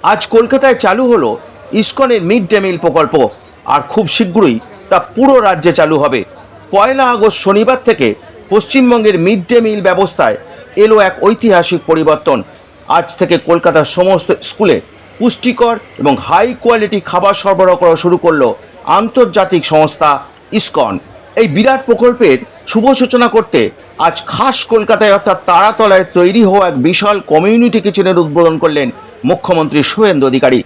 আজ কলকাতায় চালু হলো ইসকনের মিড ডে মিল প্রকল্প, আর খুব শীঘ্রই তা পুরো রাজ্যে চালু হবে। 1 আগস্ট শনিবার থেকে পশ্চিমবঙ্গের মিড ডে মিল ব্যবস্থায় এলো এক ঐতিহাসিক পরিবর্তন। আজ থেকে কলকাতার সমস্ত স্কুলে পুষ্টিকর এবং হাই কোয়ালিটি খাবার সরবরাহ করা শুরু করলো আন্তর্জাতিক সংস্থা ইসকন। এই বিরাট প্রকল্পের শুভ সূচনা করতে আজ খাস কলকাতায় অর্থাৎ তারাতলায় তৈরি হওয়া এক বিশাল কমিউনিটি কিচেনের উদ্বোধন করলেন মুখ্যমন্ত্রী শুভেন্দু অধিকারী।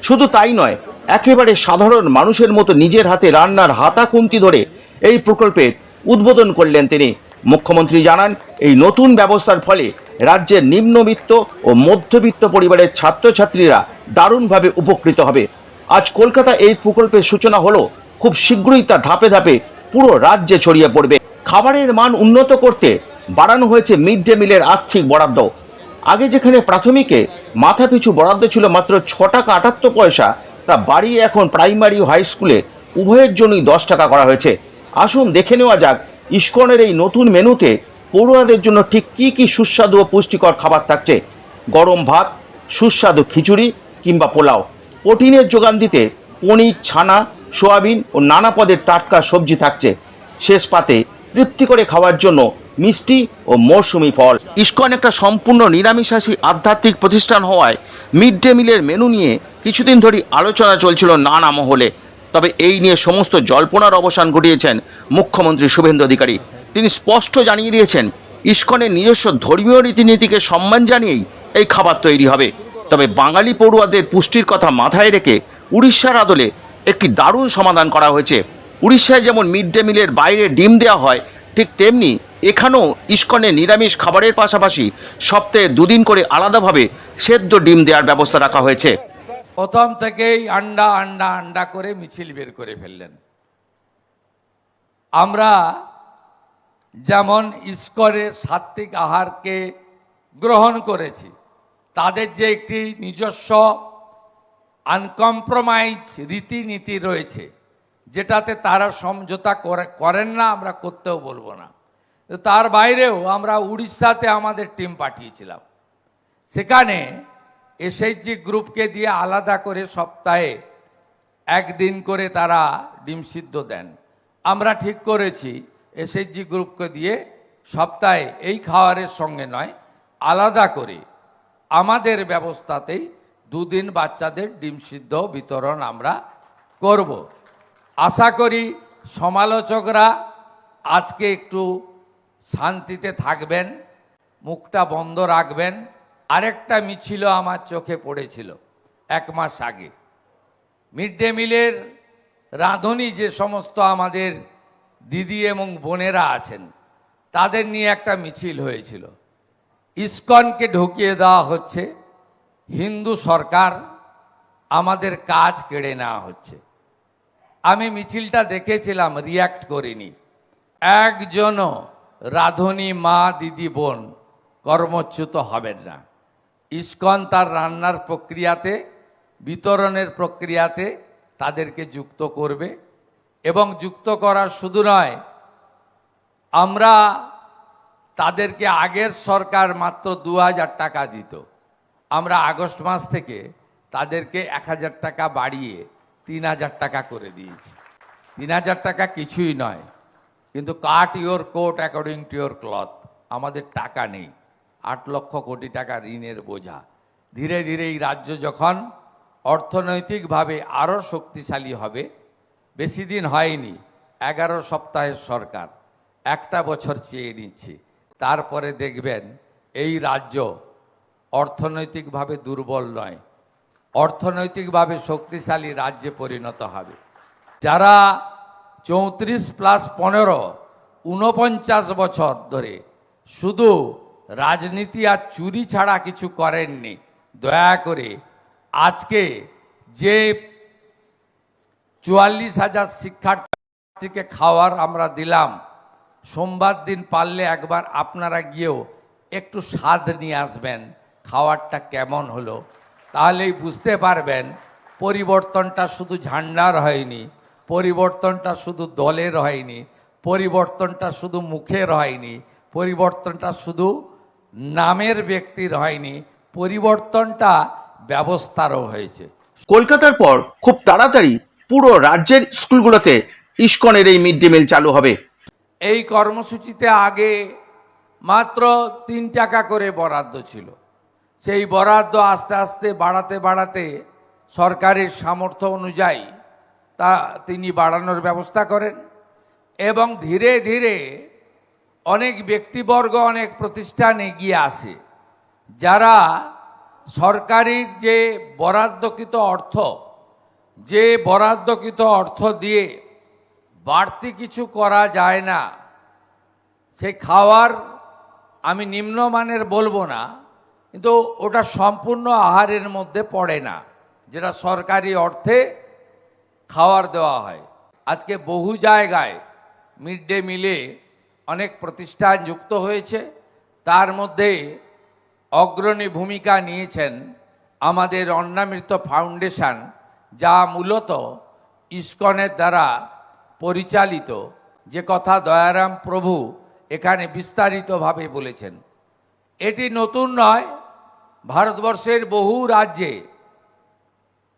শুধু তাই নয়, একেবারে সাধারণ মানুষের মতো নিজের হাতে রান্নার হাতাখুন্তি ধরে এই প্রকল্পের উদ্বোধন করলেন তিনি। মুখ্যমন্ত্রী জানান, এই নতুন ব্যবস্থার ফলে রাজ্যের নিম্নবিত্ত ও মধ্যবিত্ত পরিবারের ছাত্রছাত্রীরা দারুণভাবে উপকৃত হবে। আজ কলকাতা এই প্রকল্পের সূচনা হলো, খুব শীঘ্রই তা ধাপে ধাপে পুরো রাজ্যে ছড়িয়ে পড়বে। খাবারের মান উন্নত করতে বাড়ানো হয়েছে মিড ডে মিলের আর্থিক বরাদ্দ। আগে যেখানে প্রাথমিকে মাথাপিছু বরাদ্দ ছিল মাত্র 6 টাকা 78 পয়সা, তা বাড়িয়ে এখন প্রাইমারি ও হাই স্কুলে উভয়ের জন্যই 10 টাকা করা হয়েছে। আসুন দেখে নেওয়া যাক ইসকনের এই নতুন মেনুতে পড়ুয়াদের জন্য ঠিক কী কী সুস্বাদু ও পুষ্টিকর খাবার থাকছে। গরম ভাত, সুস্বাদু খিচুড়ি কিংবা পোলাও, প্রোটিনের যোগান দিতে পনির, ছানা, সোয়াবিন ও নানা পদের টাটকা সবজি থাকছে। শেষ পাতে তৃপ্তি করে খাওয়ার জন্য মিষ্টি ও মৌসুমি ফল। ইসকন একটা সম্পূর্ণ নিরামিষাশী আধ্যাত্মিক প্রতিষ্ঠান হওয়ায় মিড ডে মিলের মেনু নিয়ে কিছুদিন ধরেই আলোচনা চলছিল নানা মহলে। তবে এই নিয়ে সমস্ত জল্পনার অবসান ঘটিয়েছেন মুখ্যমন্ত্রী শুভেন্দু অধিকারী। তিনি স্পষ্ট জানিয়ে দিয়েছেন, ইসকনের নিজস্ব ধর্মীয় রীতিনীতিকে সম্মান জানিয়েই এই খাবার তৈরি হবে। তবে বাঙালি পড়ুয়াদের পুষ্টির কথা মাথায় রেখে উড়িষ্যার আদলে একটি দারুণ সমাধান করা হয়েছে। উড়িষ্যায় যেমন মিড ডে মিলের বাইরে ডিম দেওয়া হয়, ঠিক তেমনি এখানেও ইসকনে নিরামিষ খাবারের পাশাপাশি সপ্তাহে 2 দিন করে আলাদাভাবে সেদ্ধ ডিম দেওয়ার ব্যবস্থা রাখা হয়েছে। প্রথম থেকেই আন্ডা আন্ডা আন্ডা করে মিছিল বের করে ফেললেন। আমরা যেমন ইসকনের সাত্ত্বিক আহারকে গ্রহণ করেছি, তাদের যে একটি নিজস্ব আনকম্প্রোমাইজ রীতিনীতি রয়েছে, যেটাতে তারা সমঝোতা করেন না, আমরা করতেও বলবো না। তার বাইরেও আমরা উড়িষ্যাতে আমাদের টিম পাঠিয়েছিলাম। সেখানে এসএইচজি গ্রুপকে দিয়ে আলাদা করে সপ্তাহে 1 দিন করে তারা ডিম সিদ্ধ দেন। আমরা ঠিক করেছি এসএইচজি গ্রুপকে দিয়ে সপ্তাহে এই খাবারের সঙ্গে নয়, আলাদা করে আমাদের ব্যবস্থাতেই 2 দিন বাচ্চাদের ডিম সিদ্ধ বিতরণ আমরা করব। আশা করি সমালোচকরা আজকে একটু শান্তিতে থাকবেন, মুখটা বন্ধ রাখবেন। আরেকটা মিছিল আমার চোখে পড়েছিল 1 মাস আগে। মিড ডে মিলের রাঁধুনি যে সমস্ত আমাদের দিদি এবং বোনেরা আছেন, তাদের নিয়ে একটা মিছিল হয়েছিল। ইসকনকে ঢুকিয়ে দেওয়া হচ্ছে, হিন্দু সরকার, আমাদের কাজ কেড়ে নেওয়া হচ্ছে। আমি মিছিলটা দেখেছিলাম, রিয়্যাক্ট করিনি। একজনও রাঁধুনি মা, দিদি, বোন কর্মচ্যুত হবেন না। ইসকন তার রান্নার প্রক্রিয়াতে, বিতরণের প্রক্রিয়াতে তাদেরকে যুক্ত করবে। এবং যুক্ত করার শুধু নয়, আমরা তাদেরকে, আগের সরকার মাত্র 2000 টাকা দিত, আমরা আগস্ট মাস থেকে তাদেরকে 1000 টাকা বাড়িয়ে 3000 টাকা করে দিয়েছি। 3000 টাকা কিছুই নয়, কিন্তু cut your coat according to your cloth. আমাদের টাকা নেই, 8 লক্ষ কোটি টাকা ঋণের বোঝা। ধীরে ধীরে এই রাজ্য যখন অর্থনৈতিকভাবে আরও শক্তিশালী হবে, বেশি দিন হয়নি, 11 সপ্তাহের সরকার, 1টা বছর চেয়ে নিচ্ছে, তারপরে দেখবেন এই রাজ্য অর্থনৈতিকভাবে দুর্বল নয়, অর্থনৈতিকভাবে শক্তিশালী রাজ্যে পরিণত হবে। যারা 34+15 49 বছর ধরে শুধু রাজনীতি আর চুরি ছাড়া কিছু করেননি, দয়া করে আজকে যে 44,000 শিক্ষার্থীকে খাওয়ার আমরা দিলাম, সোমবার দিন পারলে একবার আপনারা গিয়েও একটু স্বাদ নিয়ে আসবেন, খাওয়ারটা কেমন হলো। তাহলেই বুঝতে পারবেন পরিবর্তনটা শুধু ঝান্ডার হয়নি, পরিবর্তনটা শুধু দলের হয়নি, পরিবর্তনটা শুধু মুখের হয়নি, পরিবর্তনটা শুধু নামের ব্যক্তির হয়নি, পরিবর্তনটা ব্যবস্থারও হয়েছে। কলকাতার পর খুব তাড়াতাড়ি পুরো রাজ্যের স্কুলগুলোতে ইসকনের এই মিড ডে মিল চালু হবে। এই কর্মসূচিতে আগে মাত্র 3 টাকা করে বরাদ্দ ছিল। সেই বরাদ্দ আস্তে আস্তে বাড়াতে সরকারের সামর্থ্য অনুযায়ী তিনি বাড়ানোর ব্যবস্থা করেন এবং ধীরে ধীরে অনেক ব্যক্তিবর্গ, অনেক প্রতিষ্ঠান এগিয়ে আসে, যারা সরকারের যে বরাদ্দকৃত অর্থ দিয়ে বাড়তি কিছু করা যায় না। সে খাওয়ার আমি নিম্নমানের বলবো না, কিন্তু ওটা সম্পূর্ণ আহারের মধ্যে পড়ে না, যেটা সরকারি অর্থে খাওয়ার দেওয়া হয়। আজকে বহু জায়গায় মিড ডে মিলে অনেক প্রতিষ্ঠান যুক্ত হয়েছে। তার মধ্যে অগ্রণী ভূমিকা নিয়েছেন আমাদের অন্নামৃত ফাউন্ডেশন, যা মূলত ইসকনের দ্বারা পরিচালিত, যে কথা দয়ারাম প্রভু এখানে বিস্তারিতভাবে বলেছেন। এটি নতুন নয়, ভারতবর্ষের বহু রাজ্যে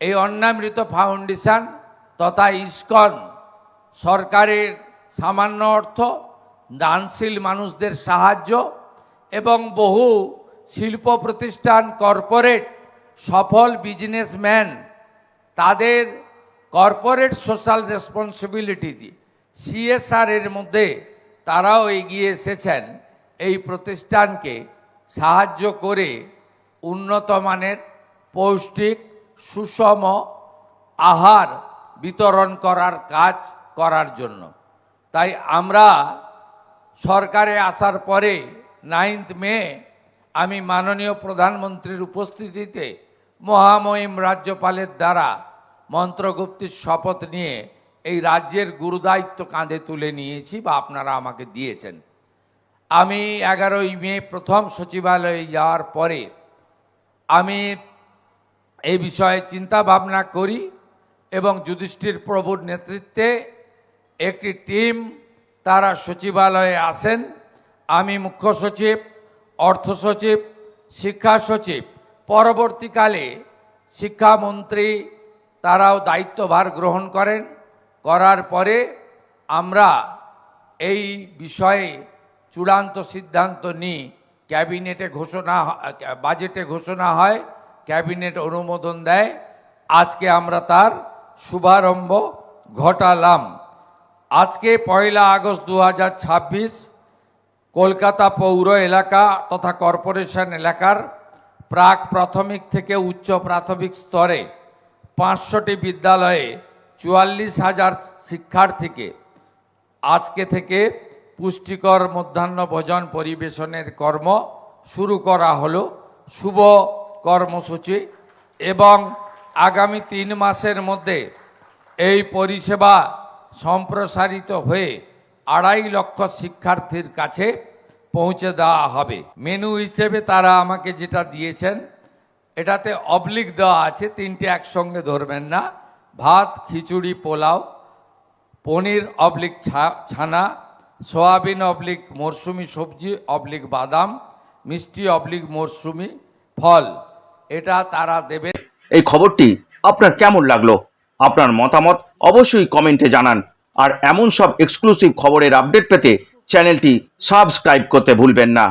এই অন্নামৃত ফাউন্ডেশন তথা ইসকন সরকারের সামান্য অর্থ, দানশীল মানুষদের সাহায্য এবং বহু শিল্প প্রতিষ্ঠান, কর্পোরেট, সফল বিজনেসম্যান তাদের কর্পোরেট সোশ্যাল রেসপন্সিবিলিটি CSR এর মধ্যে তারাও এগিয়ে এসেছেন এই প্রতিষ্ঠানকে সাহায্য করে উন্নত মানের পৌষ্টিক সুষম আহার বিতরণ করার কাজ করার জন্য। তাই আমরা সরকারে আসার পরে 9 মে আমি মাননীয় প্রধানমন্ত্রীর উপস্থিতিতে মহামহিম রাজ্যপালের দ্বারা মন্ত্রগুপ্তির শপথ নিয়ে এই রাজ্যের গুরুদায়িত্ব কাঁধে তুলে নিয়েছি, বা আপনারা আমাকে দিয়েছেন। আমি 11 মে প্রথম সচিবালয়ে যাওয়ার পরে আমি এই বিষয়ে চিন্তা ভাবনা করি এবং যুধিষ্ঠির প্রভুর নেতৃত্বে একটি টিম তারা সচিবালয়ে আসেন। আমি মুখ্য সচিব, অর্থ সচিব, শিক্ষা সচিব, পরবর্তীকালে শিক্ষামন্ত্রী তারাও দায়িত্বভার গ্রহণ করেন। করার পরে আমরা এই বিষয়ে চূড়ান্ত সিদ্ধান্ত নিই, বাজেটে ঘোষণা হয়, ক্যাবিনেট অনুমোদন দেয়। আজকে আমরা তার শুভারম্ভ ঘটালাম। আজকে 1 আগস্ট 2026 কলকাতা পৌর এলাকা তথা কর্পোরেশন এলাকার প্রাক প্রাথমিক থেকে উচ্চ প্রাথমিক স্তরে 500টি বিদ্যালয়ে 44,000 শিক্ষার্থীকে আজকে থেকে পুষ্টিকর মধ্যাহ্ন ভোজন পরিবেশনের কর্ম শুরু করা হলো, শুভ কর্মসূচি। এবং আগামী 3 মাসের মধ্যে এই পরিষেবা সম্প্রসারিত হয়ে 2.5 লক্ষ শিক্ষার্থীর কাছে পৌঁছে দেওয়া হবে। মেনু হিসেবে তারা আমাকে যেটা দিয়েছেন, এটাতে অবলিক দেওয়া আছে, 3টে একসঙ্গে ধরবেন না। ভাত, খিচুড়ি, পোলাও, পনির অবলিক ছানা, সোয়াবিন অবলিক মরশুমি সবজি অবলিক বাদাম, মিষ্টি অবলিক মরশুমি ফল, এটা তারা দেবে। এই খবরটি আপনার কেমন লাগলো? আপনার মতামত অবশ্যই কমেন্টে জানান। আর এমন সব এক্সক্লুসিভ খবরের আপডেট পেতে চ্যানেলটি সাবস্ক্রাইব করতে ভুলবেন না।